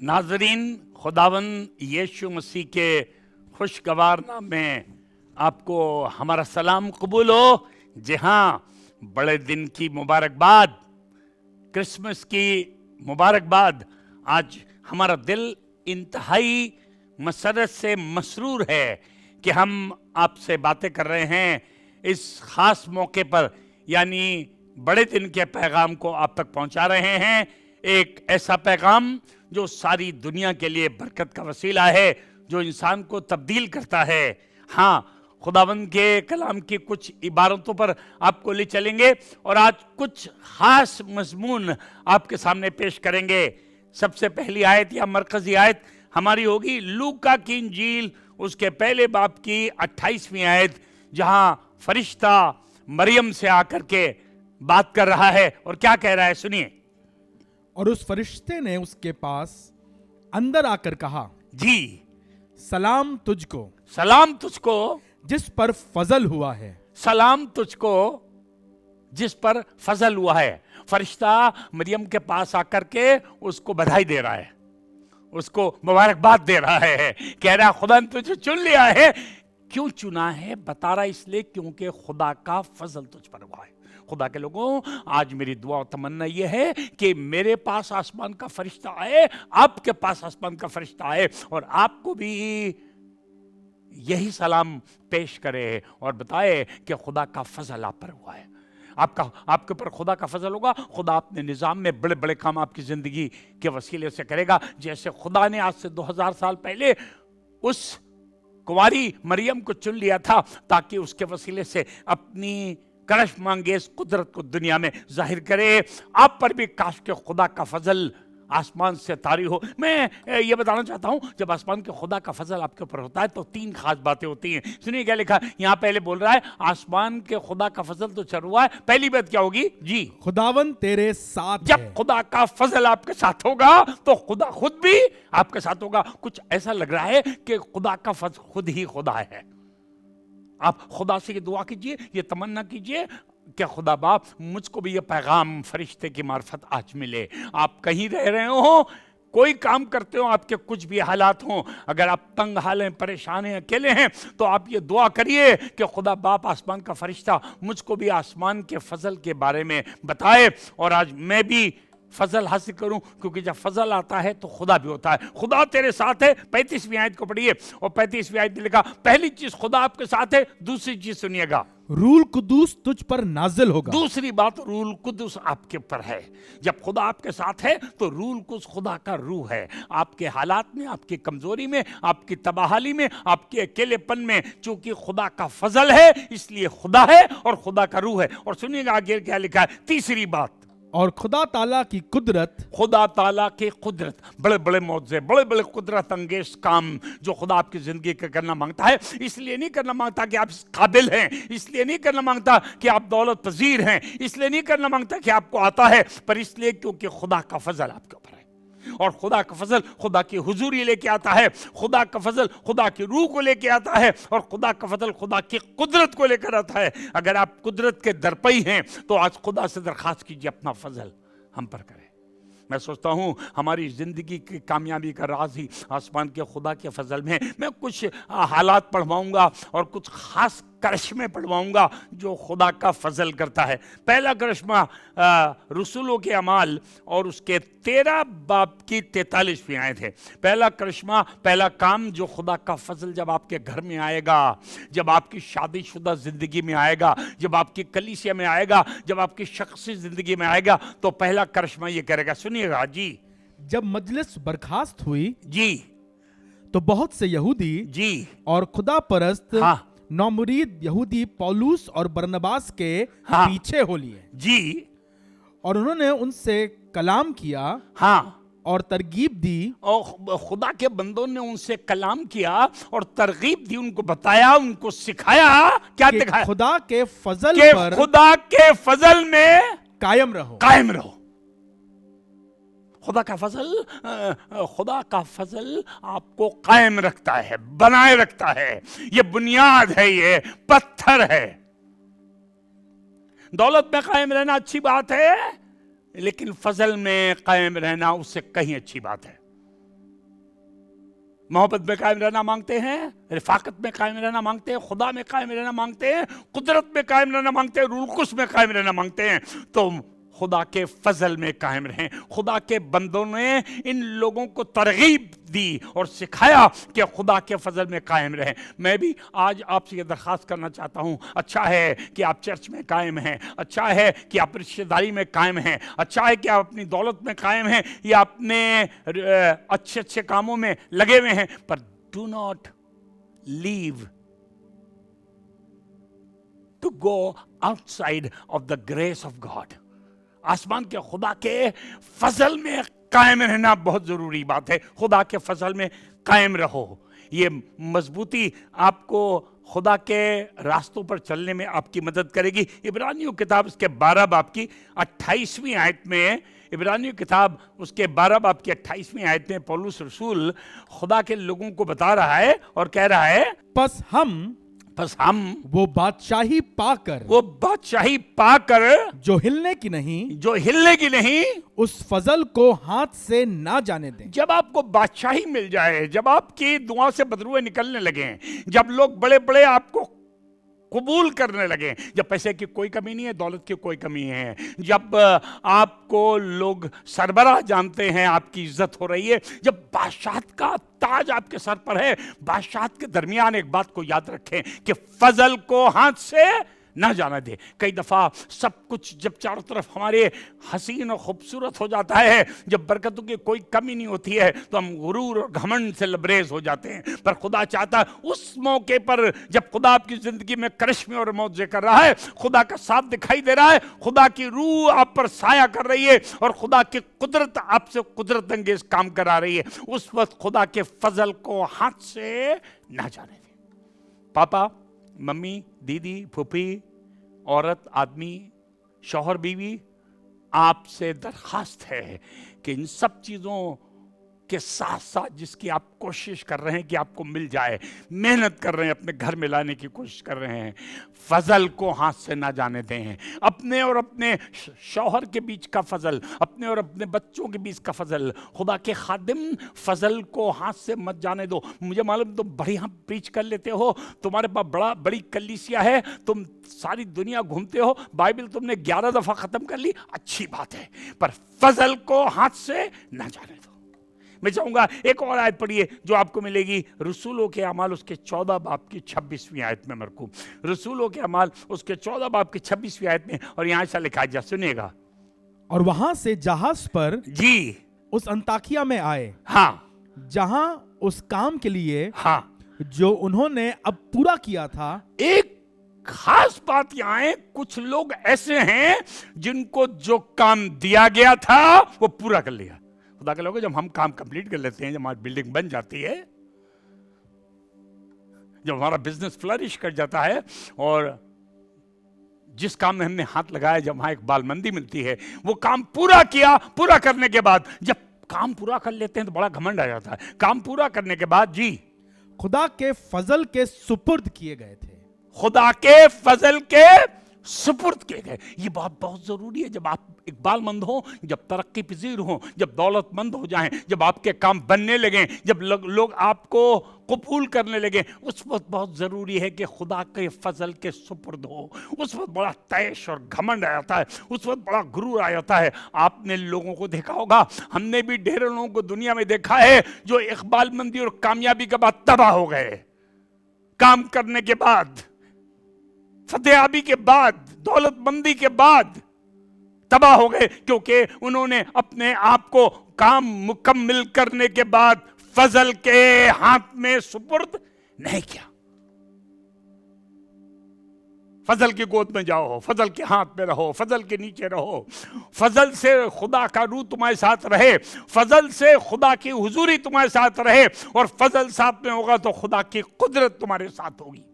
नाज़रीन, खुदावंद यीशु मसीह के खुशगवार नाम में आपको हमारा सलाम कबूल हो। जी हाँ, बड़े दिन की मुबारकबाद, क्रिसमस की मुबारकबाद। आज हमारा दिल इंतहाई मसरत से मसरूर है कि हम आपसे बातें कर रहे हैं इस ख़ास मौके पर, यानी बड़े दिन के पैगाम को आप तक पहुंचा रहे हैं। एक ऐसा पैगाम जो सारी दुनिया के लिए बरकत का वसीला है, जो इंसान को तब्दील करता है। हाँ, खुदावंद के कलाम की कुछ इबारतों पर आपको ले चलेंगे और आज कुछ ख़ास मज़मून आपके सामने पेश करेंगे। सबसे पहली आयत या मरकज़ी आयत हमारी होगी लूका की इंजील, उसके पहले बाब की 28वीं आयत, जहाँ फरिश्ता मरियम से आकर के बात कर रहा है और क्या कह रहा है, सुनिए। और उस फरिश्ते ने उसके पास अंदर आकर कहा, जी, सलाम तुझको, सलाम तुझको जिस पर फजल हुआ है। सलाम तुझको जिस पर फजल हुआ है। फरिश्ता मरियम के पास आकर के उसको बधाई दे रहा है, उसको मुबारकबाद दे रहा है, कह रहा है खुदा ने तुझे चुन लिया है। क्यों चुना है बता रहा, इसलिए क्योंकि खुदा का फजल तुझ पर हुआ है। खुदा के लोगों, आज मेरी दुआ और तमन्ना यह है कि मेरे पास आसमान का फरिश्ता आए, आपके पास आसमान का फरिश्ता आए और आपको भी यही सलाम पेश करे और बताए कि खुदा का फजल आप पर हुआ है। आपके ऊपर खुदा का फजल होगा। खुदा अपने निज़ाम में बड़े बड़े काम आपकी ज़िंदगी के वसीले से करेगा। जैसे खुदा ने आज से 2000 साल पहले उस कुंवारी मरियम को चुन लिया था ताकि उसके वसीले से अपनी करश्मांगेज कुदरत को दुनिया में जाहिर करे, आप पर भी काश के खुदा का फजल आसमान से तारी हो। मैं ये बताना चाहता हूँ, जब आसमान के खुदा का फजल आपके ऊपर होता है तो तीन खास बातें होती हैं। सुनिए क्या लिखा यहाँ, पहले बोल रहा है आसमान के खुदा का फजल तो चल हुआ है। पहली बात क्या होगी जी, खुदावन तेरे साथ जब है। खुदा का फजल आपके साथ होगा तो खुदा खुद भी आपके साथ होगा। कुछ ऐसा लग रहा है कि खुदा का फजल खुद ही खुदा है। आप खुदा से ये दुआ कीजिए, ये तमन्ना कीजिए कि खुदा बाप मुझको भी ये पैगाम फरिश्ते की मार्फत आज मिले। आप कहीं रह रहे हो, कोई काम करते हो, आपके कुछ भी हालात हों, अगर आप तंग हाल हैं, परेशान हैं, अकेले हैं, तो आप ये दुआ करिए कि खुदा बाप आसमान का फरिश्ता मुझको भी आसमान के फजल के बारे में बताए और आज मैं भी फजल हासिल करूं, क्योंकि जब फजल आता है तो खुदा भी होता है। खुदा तेरे साथ है। 35वीं आयत को पढ़िए और 35वीं आयत में लिखा, पहली चीज खुदा आपके साथ है। दूसरी चीज सुनिएगा, रूल कुदूस तुझ पर नाजिल होगा। दूसरी बात, रूल कुदूस आपके ऊपर है। जब खुदा आपके साथ है तो रूल कुदूस खुदा का रूह है आपके हालात में, आपकी कमजोरी में, आपकी तबाहाली में, आपके अकेलेपन में। चूंकि खुदा का फजल है इसलिए खुदा है और खुदा का रूह है। और सुनिएगा आगे क्या लिखा है, तीसरी बात, और खुदा ताला की कुदरत, खुदा ताला की कुदरत, बड़े बड़े मौजे, बड़े बड़े कुदरत अंगेज काम जो खुदा आपकी जिंदगी का करना मांगता है। इसलिए नहीं करना मांगता कि आप काबिल हैं, इसलिए नहीं करना मांगता कि आप दौलत पजीर हैं, इसलिए नहीं करना मांगता कि आपको आता है, पर इसलिए क्योंकि खुदा का फजल आपके ऊपर है। और खुदा का फजल खुदा की हुजूरी लेके आता है, खुदा का फजल खुदा की रूह को लेके आता है और खुदा का फजल खुदा की कुदरत को लेकर आता है। अगर आप कुदरत के दरपई हैं तो आज खुदा से दरखास्त कीजिए अपना फजल हम पर करे। मैं सोचता हूँ हमारी ज़िंदगी की कामयाबी का राज ही आसमान के खुदा के फजल में है। मैं कुछ हालात पढ़वाऊँगा और कुछ ख़ास करिश्मे पढ़वाऊँगा जो खुदा का फजल करता है। पहला करिश्मा रसूलों के अमाल और उसके 13 बाब की 43वीं आयत है। पहला करिश्मा, पहला काम जो खुदा का फजल जब आपके घर में आएगा, जब आपकी शादीशुदा ज़िंदगी में आएगा, जब आपकी कलीसिया में आएगा, जब आपकी शख्सी ज़िंदगी में आएगा, तो पहला करिश्मा ये करेगा। सुनिएगा जी, जब मजलिस बर्खास्त हुई जी, तो बहुत से यहूदी जी और खुदा परस्त हाँ नौमुरीद यहूदी पौलुस और बरनबास के हाँ पीछे हो लिए जी, और उन्होंने उनसे कलाम किया हाँ, और तरगीब दी। और खुदा के बंदों ने उनसे कलाम किया और तरगीब दी, उनको बताया, उनको सिखाया। क्या कि दिखाया? खुदा के फजल कि पर खुदा के फजल में कायम रहो। कायम रहो। खुदा का फजल आपको कायम रखता है, बनाए रखता है। ये बुनियाद है, ये पत्थर है। दौलत में कायम रहना अच्छी बात है, लेकिन फजल में कायम रहना उससे कहीं अच्छी बात है। मोहब्बत में कायम रहना मांगते हैं, रिफाकत में कायम रहना मांगते हैं, खुदा में कायम रहना मांगते हैं, कुदरत में कायम रहना मांगते हैं, रूल कुस में कायम रहना मांगते हैं, तो खुदा के फजल में कायम रहें। खुदा के बंदों ने इन लोगों को तरगीब दी और सिखाया कि खुदा के फजल में कायम रहें। मैं भी आज आपसे ये दरख्वास्त करना चाहता हूँ, अच्छा है कि आप चर्च में कायम हैं, अच्छा है कि आप रिश्तेदारी में कायम हैं, अच्छा है कि आप अपनी दौलत में कायम हैं या अपने अच्छे अच्छे कामों में लगे हुए हैं, पर do not leave to go outside of the grace of God. आसमान के खुदा के फजल में कायम रहना बहुत ज़रूरी बात है। खुदा के फजल में कायम रहो, ये मजबूती आपको खुदा के रास्तों पर चलने में आपकी मदद करेगी। इब्रानियों किताब उसके 12 बाब की 28वीं आयत में, इब्रानियों किताब उसके 12 बाब की 28वीं आयत में पौलुस रसूल खुदा के लोगों को बता रहा है और कह रहा है, बस हम वो बादशाही पाकर जो हिलने की नहीं उस फजल को हाथ से ना जाने दें। जब आपको बादशाही मिल जाए, जब आपकी दुआ से बदरुए निकलने लगे, जब लोग बड़े बड़े आपको कबूल करने लगे, जब पैसे की कोई कमी नहीं है, दौलत की कोई कमी है, जब आपको लोग सरबराह जानते हैं, आपकी इज्जत हो रही है, जब बादशाहत का ताज आपके सर पर है, बादशाहत के दरमियान एक बात को याद रखें कि फजल को हाथ से ना जाना दे। कई दफ़ा सब कुछ जब चारों तरफ हमारे हसीन और खूबसूरत हो जाता है, जब बरकतों की कोई कमी नहीं होती है, तो हम गुरूर और घमंड से लबरेज हो जाते हैं। पर खुदा चाहता है उस मौके पर जब खुदा आपकी ज़िंदगी में करिश्मे और मौजे कर रहा है, खुदा का साथ दिखाई दे रहा है, खुदा की रूह आप पर साया कर रही है और खुदा की कुदरत आपसे कुदरत अंगेज काम करा रही है, उस वक्त खुदा के फजल को हाथ से ना जाने दें। पापा, मम्मी, दीदी, फूफी, औरत, आदमी, शौहर, बीवी, आपसे दरखास्त है कि इन सब चीज़ों के साथ साथ जिसकी आप कोशिश कर रहे हैं कि आपको मिल जाए, मेहनत कर रहे हैं, अपने घर में लाने की कोशिश कर रहे हैं, फजल को हाथ से ना जाने दें। अपने और अपने शौहर के बीच का फजल, अपने और अपने बच्चों के बीच का फजल, खुदा के खादिम फजल को हाथ से मत जाने दो। मुझे मालूम तुम बढ़िया प्रीच कर लेते हो, तुम्हारे पास बड़ी कलीसिया है, तुम सारी दुनिया घूमते हो, बाइबल तुमने 11 दफ़ा ख़त्म कर ली, अच्छी बात है, पर फजल को हाथ से ना जाने दो। मैं चाहूंगा एक और आयत पढ़िए जो आपको मिलेगी, रसूलों के अमाल उसके 14 बाब की 26वीं आयत में मरकूम। रसूलों के अमाल उसके 14 बाब की 26वीं आयत में, और यहाँ ऐसा लिखा है, सुनिएगा। और वहां से जहाज पर जी उस अंताकिया में आए, हाँ, जहां उस काम के लिए हाँ जो उन्होंने अब पूरा किया था। एक खास बात यहाँ है, कुछ लोग ऐसे हैं जिनको जो काम दिया गया था वो पूरा कर लिया। खुदा के लोगों, जब हम काम कंप्लीट कर लेते हैं, जब हमारी बिल्डिंग बन जाती है, जब हमारा बिजनेस फ्लरिश कर जाता है, और जिस काम में हमने हाथ लगाया, जब वहां एक बालमंदी मिलती है, वो काम पूरा किया, पूरा करने के बाद जब काम पूरा कर लेते हैं तो बड़ा घमंड आ जाता है। काम पूरा करने के बाद जी खुदा के फजल के सुपुर्द किए गए थे, खुदा के फजल के सुपुर्द किए गए। ये बात बहुत जरूरी है। जब आप इकबालमंद हो, जब तरक्की पजीर हो, जब दौलतमंद हो जाएं, जब आपके काम बनने लगे, जब लोग आपको कबूल करने लगे, उस वक्त बहुत जरूरी है कि खुदा के फजल के सुपुर्द हो। उस वक्त बड़ा तैश और घमंड आ जाता है, उस वक्त बड़ा गुरूर आ जाता है। आपने लोगों को देखा होगा, हमने भी ढेरों लोगों को दुनिया में देखा है जो इकबालमंदी और कामयाबी के बाद तबाह हो गए। काम करने के बाद, फतेहाबी के बाद, दौलतमंदी के बाद तबाह हो गए, क्योंकि उन्होंने अपने आप को काम मुकम्मल करने के बाद फजल के हाथ में सुपुर्द नहीं किया। फजल की गोद में जाओ, फजल के हाथ में रहो, फजल के नीचे रहो, फजल से खुदा का रूह तुम्हारे साथ रहे, फजल से खुदा की हुजूरी तुम्हारे साथ रहे, और फजल साथ में होगा तो खुदा की कुदरत तुम्हारे साथ होगी।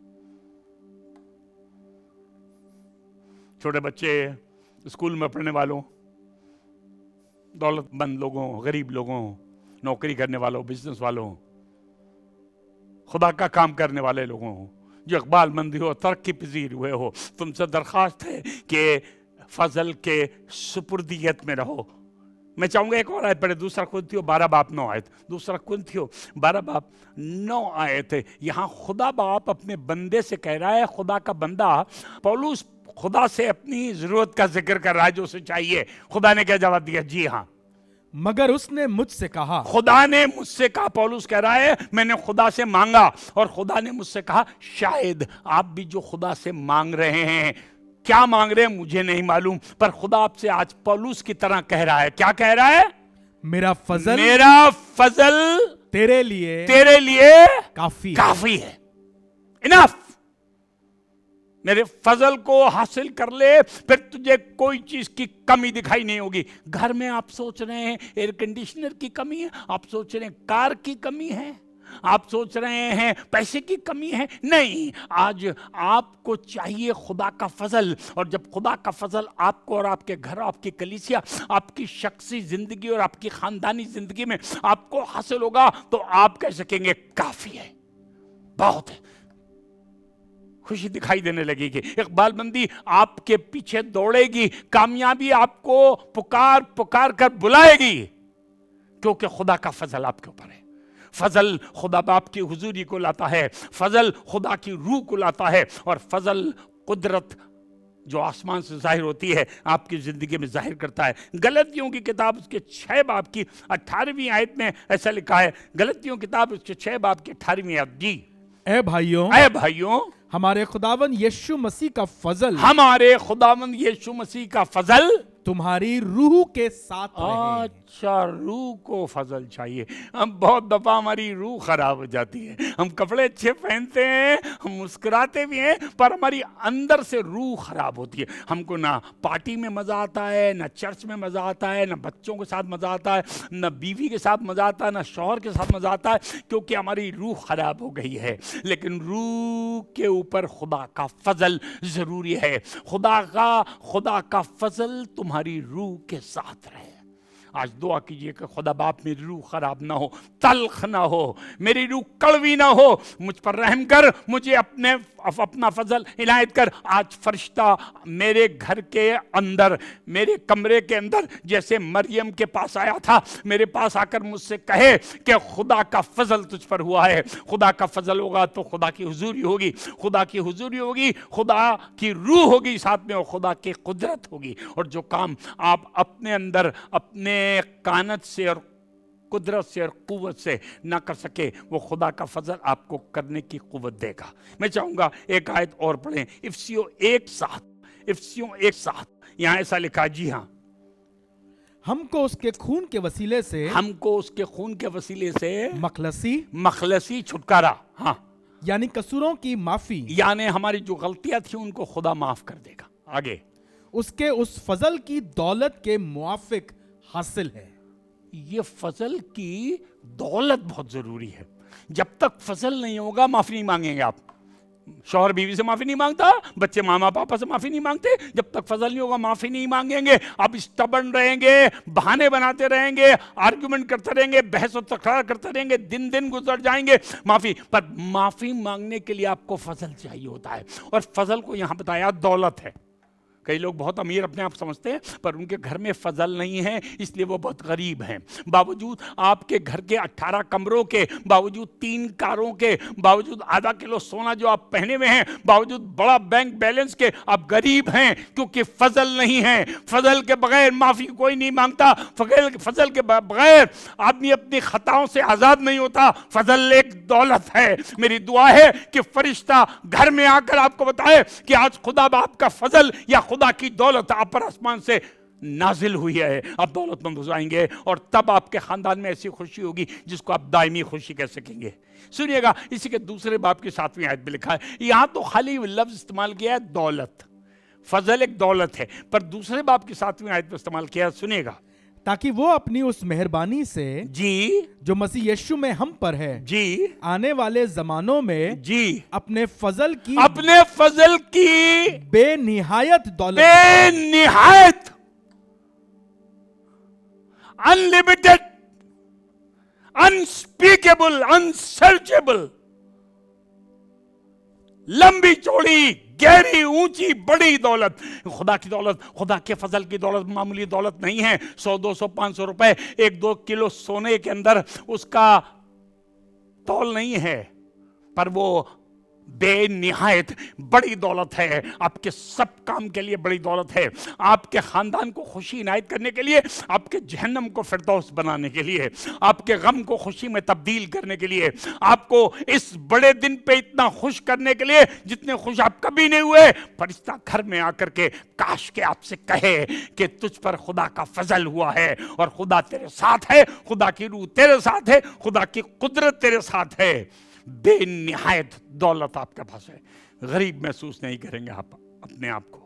छोटे बच्चे, स्कूल में पढ़ने वालों, दौलतमंद लोगों, गरीब लोगों, नौकरी करने वालों, बिजनेस वालों, खुदा का काम करने वाले लोगों, जो इकबालमंदी हो, तरक्की पजीर हुए हो, तुमसे दरख्वास्त है कि फजल के सुपुर्दियत में रहो। मैं चाहूंगा एक और आयत पढ़े, दूसरा कुरिन्थियों 12 बाप 9 आयत, दूसरा कुरिन्थियों 12 बाप 9 आयत है। यहाँ खुदा बाप अपने बंदे से कह रहा है, खुदा का बंदा पौलुस खुदा से अपनी जरूरत का जिक्र कर रहा है जो उसे चाहिए। खुदा ने क्या जवाब दिया? जी हाँ, मगर उसने मुझसे कहा। खुदा ने मुझसे कहा, पौलुस कह रहा है मैंने खुदा से मांगा और खुदा ने मुझसे कहा। शायद आप भी जो खुदा से मांग रहे हैं, क्या मांग रहे हैं मुझे नहीं मालूम, पर खुदा आपसे आज पौलुस की तरह कह रहा है। क्या कह रहा है? मेरा फजल तेरे लिए काफी है। इनफ। मेरे फजल को हासिल कर ले, फिर तुझे कोई चीज की कमी दिखाई नहीं होगी। घर में आप सोच रहे हैं एयर कंडीशनर की कमी है, आप सोच रहे हैं कार की कमी है, आप सोच रहे हैं पैसे की कमी है, नहीं। आज आपको चाहिए खुदा का फजल, और जब खुदा का फजल आपको और आपके घर, आपकी कलीसिया, आपकी शख्सी जिंदगी और आपकी खानदानी जिंदगी में आपको हासिल होगा, तो आप कह सकेंगे काफी है, बहुत है। खुशी दिखाई देने लगेगी, इकबालमंदी आपके पीछे दौड़ेगी, कामयाबी आपको पुकार पुकार कर बुलाएगी, क्योंकि खुदा का फजल आपके ऊपर है। फजल खुदा बाप की हुजूरी को लाता है, फजल खुदा की रूह को लाता है, और फजल कुदरत जो आसमान से जाहिर होती है आपकी जिंदगी में जाहिर करता है। गलतियों की किताब उसके 6 बाब की 18वीं आयत में ऐसा लिखा है। गलतियों की किताब उसके 6 बाब की 18वीं आयत। जी, ऐ भाइयों, हमारे खुदावन यीशु मसीह का फजल तुम्हारी रूह के साथ रहे। अच्छा, रूह को फजल चाहिए। हम बहुत दफा हमारी रूह खराब हो जाती है, हम कपड़े अच्छे पहनते हैं, हम मुस्कुराते भी हैं, पर हमारी अंदर से रूह खराब होती है। हमको ना पार्टी में मजा आता है, ना चर्च में मजा आता है, ना बच्चों के साथ मजा आता है, ना बीवी के साथ मजा आता है, ना शौहर के साथ मजा आता है, क्योंकि हमारी रूह खराब हो गई है। लेकिन रूह के ऊपर खुदा का फजल जरूरी है। खुदा का फजल तुम्हारी रूह के साथ रहे। आज दुआ कीजिए कि खुदा बाप मेरी रूह खराब ना हो, तल्ख ना हो, मेरी रूह कड़वी ना हो, मुझ पर रहम कर, मुझे अपना फजल इनायत कर। आज फरिश्ता मेरे घर के अंदर, मेरे कमरे के अंदर जैसे मरियम के पास आया था, मेरे पास आकर मुझसे कहे कि खुदा का फजल तुझ पर हुआ है। खुदा का फजल होगा तो खुदा की हुजूरी होगी, खुदा की हुजूरी होगी, खुदा की रूह होगी साथ में, और खुदा की कुदरत होगी। और जो काम आप अपने अंदर अपने कानत से और कुदरत से और कुव्वत से ना कर सके, वो खुदा का फजल आपको करने की कुव्वत देगा। मैं चाहूंगा एक आयत और पढ़ें, इफिसियों 1:7। यहां ऐसा लिखा, जी हाँ, हमको उसके खून के वसीले से मखलसी छुटकारा, हाँ, यानी कसूरों की माफी, यानी हमारी जो गलतियां थी उनको खुदा माफ कर देगा। आगे, उसके उस फजल की दौलत के मुआफिक हासिल है। ये फजल की दौलत बहुत जरूरी है। जब तक फजल नहीं होगा माफी नहीं मांगेंगे आप। शौहर बीवी से माफी नहीं मांगता, बच्चे मामा पापा से माफी नहीं मांगते। जब तक फजल नहीं होगा माफी नहीं मांगेंगे। आप स्टबर्न रहेंगे, बहाने बनाते रहेंगे, आर्गुमेंट करते रहेंगे, बहस और तकरार करते रहेंगे, दिन दिन गुजर जाएंगे। माफी मांगने के लिए आपको फजल चाहिए होता है, और फजल को यहां बताया दौलत है। कई लोग बहुत अमीर अपने आप समझते हैं, पर उनके घर में फजल नहीं है, इसलिए वो बहुत गरीब हैं। बावजूद आपके घर के 18 कमरों के, बावजूद 3 कारों के, बावजूद आधा किलो सोना जो आप पहने हुए हैं, बावजूद बड़ा बैंक बैलेंस के, आप गरीब हैं, क्योंकि फजल नहीं है। फजल के बगैर माफी कोई नहीं मांगता, फजल के बगैर आदमी अपनी खताओं से आजाद नहीं होता। फजल एक दौलत है। मेरी दुआ है कि फरिश्ता घर में आकर आपको बताए कि आज खुदा बाप का फजल या खुदा की दौलत आप पर आसमान से नाजिल हुई है, आप दौलतमंद हो जाएंगे, और तब आपके खानदान में ऐसी खुशी होगी जिसको आप दायमी खुशी कह सकेंगे। सुनिएगा, इसी के दूसरे बाब की 7वीं आयत में लिखा है, यहां तो खाली लफ्ज इस्तेमाल किया है दौलत, फजल एक दौलत है, पर दूसरे बाब की 7वीं आयत में इस्तेमाल किया है, सुनिएगा, ताकि वो अपनी उस मेहरबानी से जी जो मसीह यीशु में हम पर है जी आने वाले जमानों में जी अपने फजल की बेनिहायत दौलत, बेनिहायत, अनलिमिटेड, अनस्पीकेबल, अनसर्चेबल, लंबी चौड़ी گہری اونچی بڑی دولت. خدا کی دولت, خدا کے فضل کی دولت معمولی دولت نہیں ہے. 100 200 500 روپے 1-2 کلو سونے کے اندر اس کا تول نہیں ہے, پر وہ بے نہایت بڑی دولت ہے. آپ کے سب کام کے لیے بڑی دولت ہے. آپ کے خاندان کو خوشی عنایت کرنے کے لیے, آپ کے جہنم کو فردوس بنانے کے لیے, آپ کے غم کو خوشی میں تبدیل کرنے کے لیے, آپ کو اس بڑے دن پہ اتنا خوش کرنے کے لیے جتنے خوش آپ کبھی نہیں ہوئے. فرشتہ گھر میں آ کر کے کاش کہ آپ سے کہے کہ تجھ پر خدا کا فضل ہوا ہے اور خدا تیرے ساتھ ہے, خدا کی روح تیرے ساتھ ہے, خدا کی قدرت تیرے ساتھ ہے. بے نہایت دولت آپ کے پاس ہے. غریب محسوس نہیں کریں گے آپ اپنے آپ کو.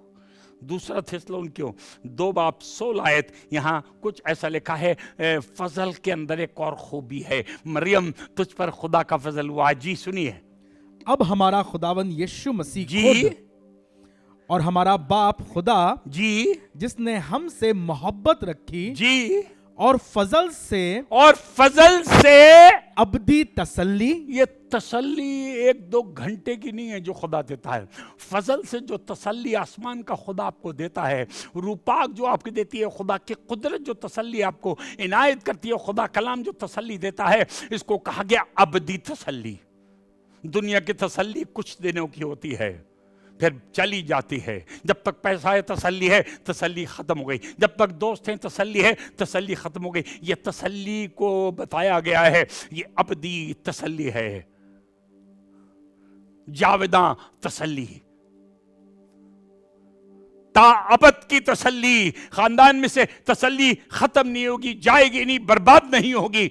دوسرا تھیسلونکیوں 2:16 یہاں کچھ ایسا لکھا ہے, فضل کے اندر ایک اور خوبی ہے. مریم تجھ پر خدا کا فضل ہوا. جی سنیے. اب ہمارا خداوند یشوع مسیح جی خود اور ہمارا باپ خدا جی جس نے ہم سے محبت رکھی جی اور فضل سے ابدی تسلی. یہ تسلی 1-2 گھنٹے کی نہیں ہے جو خدا دیتا ہے. فضل سے جو تسلی آسمان کا خدا آپ کو دیتا ہے, روح پاک جو آپ کو دیتی ہے, خدا کی قدرت جو تسلی آپ کو عنایت کرتی ہے, خدا کلام جو تسلی دیتا ہے, اس کو کہا گیا ابدی تسلی. دنیا کی تسلی کچھ دنوں کی ہوتی ہے, پھر چلی جاتی ہے. جب تک پیسہ ہے تسلی ہے, تسلی ختم ہو گئی. جب تک دوست ہیں تسلی ہے, تسلی ختم ہو گئی. یہ تسلی کو بتایا گیا ہے, یہ ابدی تسلی ہے, جاوداں تسلی, تا ابد کی تسلی. خاندان میں سے تسلی ختم نہیں ہوگی, جائے گی نہیں, برباد نہیں ہوگی,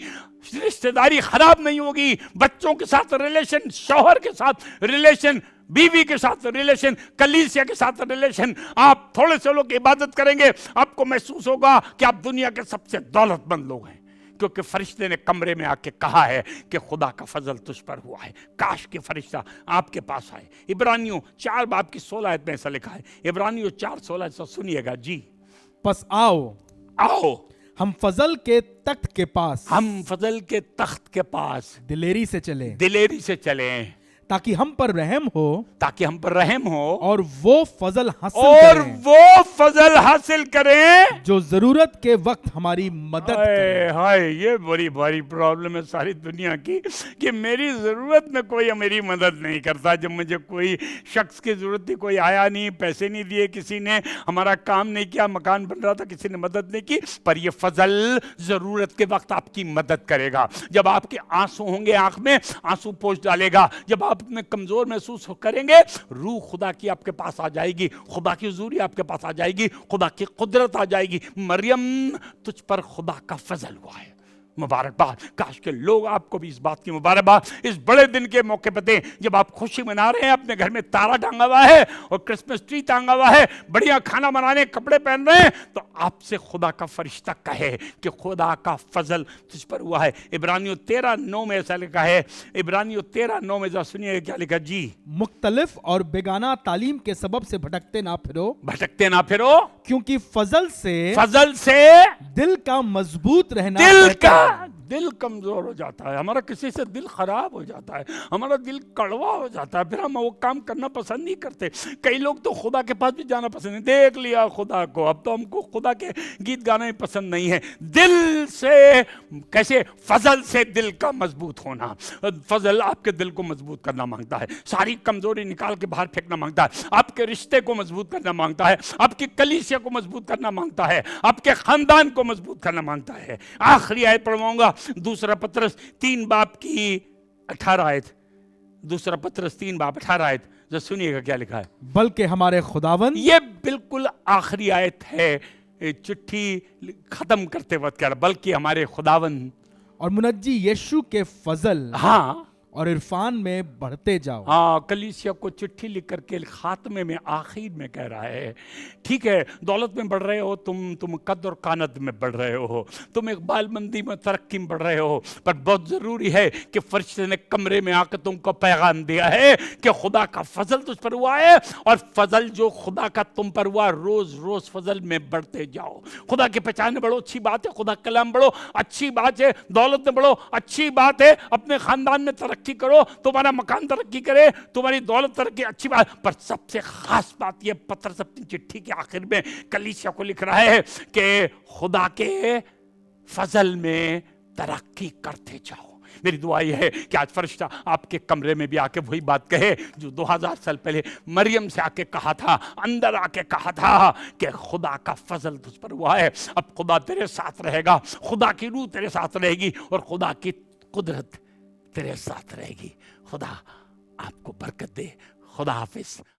رشتہ داری خراب نہیں ہوگی, بچوں کے ساتھ ریلیشن, شوہر کے ساتھ ریلیشن, بیوی کے ساتھ ریلیشن, کلیسیا کے ساتھ ریلیشن. آپ تھوڑے سے لوگ عبادت کریں گے, آپ کو محسوس ہوگا کہ آپ دنیا کے سب سے دولت مند لوگ ہیں, کیونکہ فرشتے نے کمرے میں آ کے کہا ہے کہ خدا کا فضل تجھ پر ہوا ہے. کاش کہ فرشتہ آپ کے پاس آئے. عبرانیوں 4:16 میں ایسا لکھا ہے. عبرانیوں 4:16 سنیے گا. جی پس آؤ ہم فضل کے تخت کے پاس, ہم فضل کے تخت کے پاس دلیری سے چلیں تاکہ ہم پر رحم ہو اور وہ فضل حاصل کریں جو ضرورت کے وقت ہماری مدد کرے. ہائے یہ بڑی بھاری پرابلم ہے ساری دنیا کی, کہ میری ضرورت میں کوئی میری مدد نہیں کرتا. جب مجھے کوئی شخص کی ضرورت تھی, کوئی آیا نہیں, پیسے نہیں دیے کسی نے, ہمارا کام نہیں کیا, مکان بن رہا تھا کسی نے مدد نہیں کی. پر یہ فضل ضرورت کے وقت آپ کی مدد کرے گا. جب آپ کے آنسو ہوں گے آنکھ میں, آنسو پوچھ ڈالے گا. جب آپ میں کمزور محسوس کریں گے, روح خدا کی آپ کے پاس آ جائے گی, خدا کی حضوری آپ کے پاس آ جائے گی, خدا کی قدرت آ جائے گی. مریم تجھ پر خدا کا فضل ہوا ہے. مبارکباد. کاش کہ لوگ آپ کو بھی اس بات کی مبارکباد اس بڑے دن کے موقع پہ دیں, جب آپ خوشی منا رہے ہیں, اپنے گھر میں تارا ٹانگا ہوا ہے اور کرسمس ٹری ٹانگا ہوا ہے, بڑھیا کھانا بنانے, کپڑے پہن رہے ہیں, تو آپ سے خدا کا فرشتہ کہے کہ خدا کا فضل تجھ پر ہوا ہے. عبرانیوں 13:9 میں ایسا لکھا ہے. عبرانیوں 13:9 میں ذرا سنیے کیا لکھا. جی مختلف اور بیگانہ تعلیم کے سبب سے بھٹکتے نہ پھرو کیونکہ فضل سے دل کا مضبوط رہنا. دل کمزور ہو جاتا ہے ہمارا, کسی سے دل خراب ہو جاتا ہے, ہمارا دل کڑوا ہو جاتا ہے, پھر ہم وہ کام کرنا پسند نہیں کرتے. کئی لوگ تو خدا کے پاس بھی جانا پسند نہیں, دیکھ لیا خدا کو, اب تو ہم کو خدا کے گیت گانے پسند نہیں ہے. دل سے کیسے, فضل سے دل کا مضبوط ہونا. فضل آپ کے دل کو مضبوط کرنا مانگتا ہے, ساری کمزوری نکال کے باہر پھینکنا مانگتا ہے, آپ کے رشتے کو مضبوط کرنا مانگتا ہے, آپ کی کلیسیا کو مضبوط کرنا مانگتا ہے, آپ کے خاندان کو مضبوط کرنا مانگتا ہے. آخری آیت پڑھواؤں گا, دوسرا پطرس 3:18. دوسرا پطرس 3:18. جو سنیے گا کیا لکھا ہے. بلکہ ہمارے خداوند, یہ بالکل آخری آیت ہے چٹھی ختم کرتے وقت کہہ رہا, بلکہ ہمارے خداوند اور منجی یشوع کے فضل ہاں اور عرفان میں بڑھتے جاؤ. ہاں, کلیسیا کو چٹھی لکھ کر کے خاتمے میں آخر میں کہہ رہا ہے, ٹھیک ہے دولت میں بڑھ رہے ہو تم قد اور کانت میں بڑھ رہے ہو, تم اقبال مندی میں ترقی میں بڑھ رہے ہو, پر بہت ضروری ہے کہ فرشتے نے کمرے میں آ کے تم کو پیغام دیا ہے کہ خدا کا فضل تجھ پر ہوا ہے, اور فضل جو خدا کا تم پر ہوا, روز روز فضل میں بڑھتے جاؤ. خدا کے پہچان میں بڑھو, اچھی بات ہے, خدا کلام بڑھو, اچھی بات ہے, دولت میں بڑھو, اچھی بات ہے, اپنے خاندان میں ترقی ترقی کرو، تمہارا مکان ترقی کرے، تمہاری دولت ترقی، اچھی بات، پر سب سے خاص بات یہ پترس اپنی چٹھی کے آخر میں کلیسیا کو لکھ رہا ہے کہ خدا کے فضل میں ترقی کرتے جاؤ۔ میری دعا یہ ہے کہ آج فرشتہ آپ کے کمرے میں بھی آ کے وہی بات کہے جو 2000 سال پہلے مریم سے آ کے کہا تھا، اندر آ کے کہا تھا کہ خدا کا فضل تجھ پر ہوا ہے، اب خدا تیرے ساتھ رہے گا، خدا کی روح تیرے ساتھ رہے گی، اور خدا کی قدرت تیرے ساتھ رہے گی۔ خدا آپ کو برکت دے۔ خدا حافظ۔